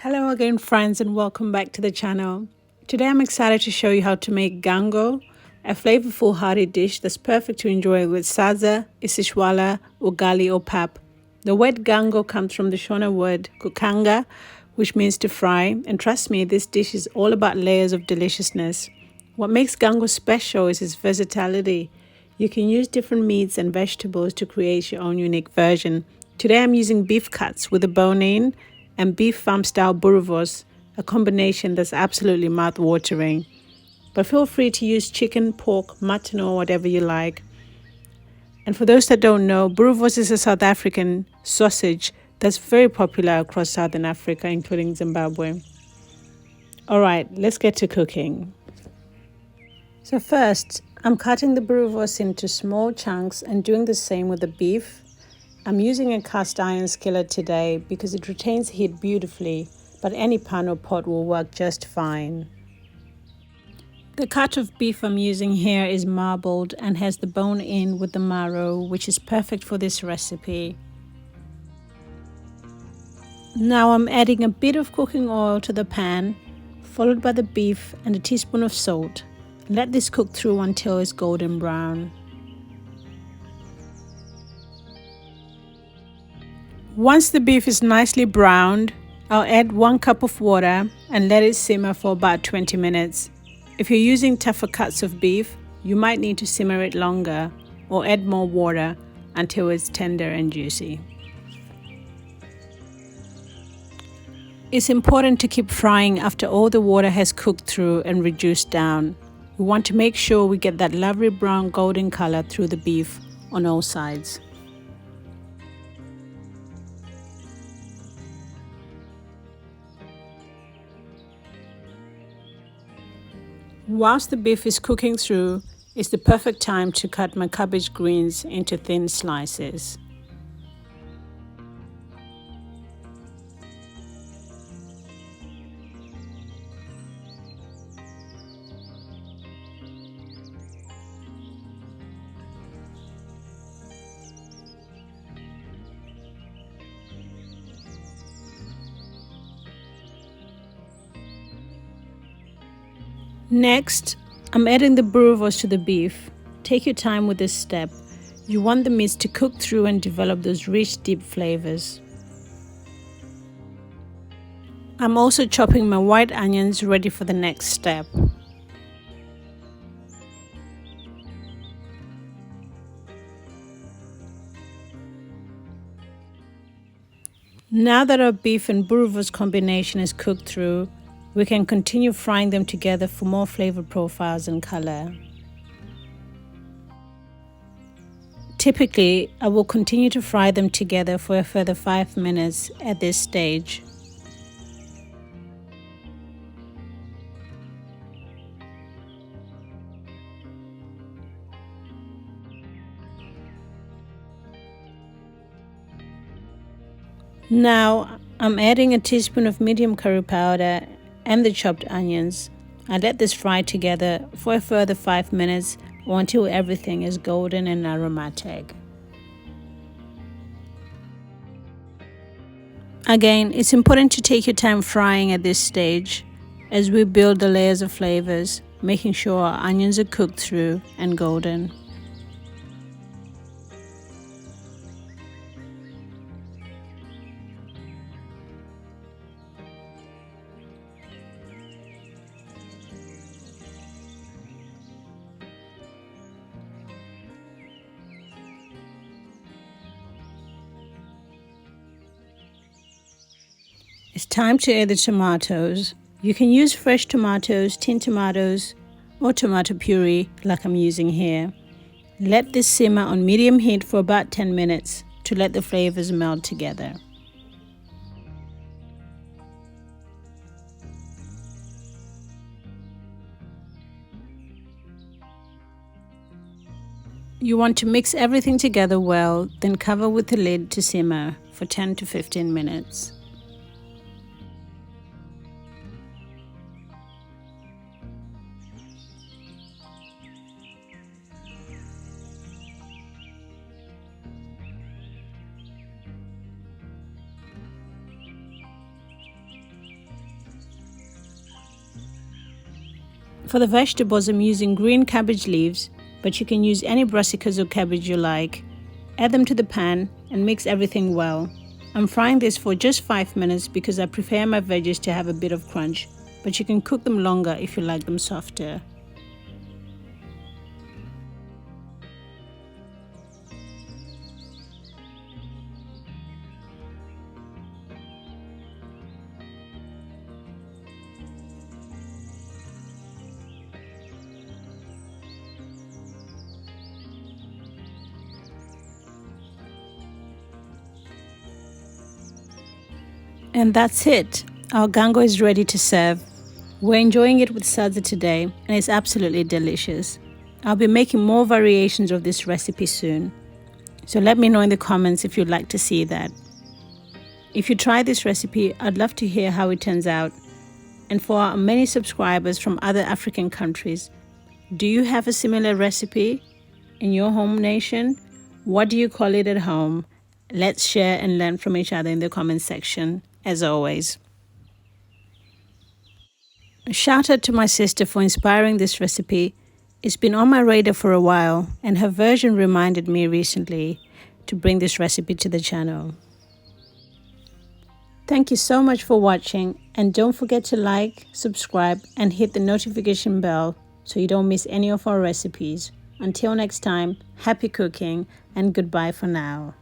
Hello again, friends, and welcome back to the channel. Today I'm excited to show you how to make gango, a flavorful hearty dish that's perfect to enjoy with saza, isishwala, ugali, or pap. The word gango comes from the Shona word kukanga, which means to fry, and trust me, this dish is all about layers of deliciousness. What makes gango special is its versatility. You can use different meats and vegetables to create your own unique version. Today I'm using beef cuts with a bone in and beef farm style burritos, a combination that's absolutely mouth-watering. But feel free to use chicken, pork, mutton, or whatever you like. And for those that don't know, burritos is a South African sausage that's very popular across Southern Africa, including Zimbabwe. All right, let's get to cooking. So first, I'm cutting the burritos into small chunks and doing the same with the beef. I'm using a cast iron skillet today because it retains heat beautifully, but any pan or pot will work just fine. The cut of beef I'm using here is marbled and has the bone in with the marrow, which is perfect for this recipe. Now I'm adding a bit of cooking oil to the pan, followed by the beef and a teaspoon of salt. Let this cook through until it's golden brown. Once the beef is nicely browned, I'll add 1 cup of water and let it simmer for about 20 minutes. If you're using tougher cuts of beef, you might need to simmer it longer or add more water until it's tender and juicy. It's important to keep frying after all the water has cooked through and reduced down. We want to make sure we get that lovely brown golden color through the beef on all sides. Whilst the beef is cooking through, it's the perfect time to cut my cabbage greens into thin slices. Next, I'm adding the burritos to the beef. Take your time with this step. You want the meats to cook through and develop those rich, deep flavors. I'm also chopping my white onions ready for the next step. Now that our beef and burritos combination is cooked through, we can continue frying them together for more flavor profiles and color. Typically, I will continue to fry them together for a further 5 minutes at this stage. Now, I'm adding a teaspoon of medium curry powder and the chopped onions. I let this fry together for a further 5 minutes or until everything is golden and aromatic. Again, it's important to take your time frying at this stage as we build the layers of flavors, making sure our onions are cooked through and golden. It's time to add the tomatoes. You can use fresh tomatoes, tin tomatoes, or tomato puree like I'm using here. Let this simmer on medium heat for about 10 minutes to let the flavors meld together. You want to mix everything together well, then cover with the lid to simmer for 10 to 15 minutes. For the vegetables, I'm using green cabbage leaves, but you can use any brassicas or cabbage you like. Add them to the pan and mix everything well. I'm frying this for just 5 minutes because I prefer my veggies to have a bit of crunch, but you can cook them longer if you like them softer. And that's it. Our gango is ready to serve. We're enjoying it with sadza today and it's absolutely delicious. I'll be making more variations of this recipe soon. So let me know in the comments if you'd like to see that. If you try this recipe, I'd love to hear how it turns out. And for our many subscribers from other African countries, do you have a similar recipe in your home nation? What do you call it at home? Let's share and learn from each other in the comments section, as always. A shout out to my sister for inspiring this recipe. It's been on my radar for a while, and her version reminded me recently to bring this recipe to the channel. Thank you so much for watching, and don't forget to like, subscribe, and hit the notification bell so you don't miss any of our recipes. Until next time, happy cooking and goodbye for now.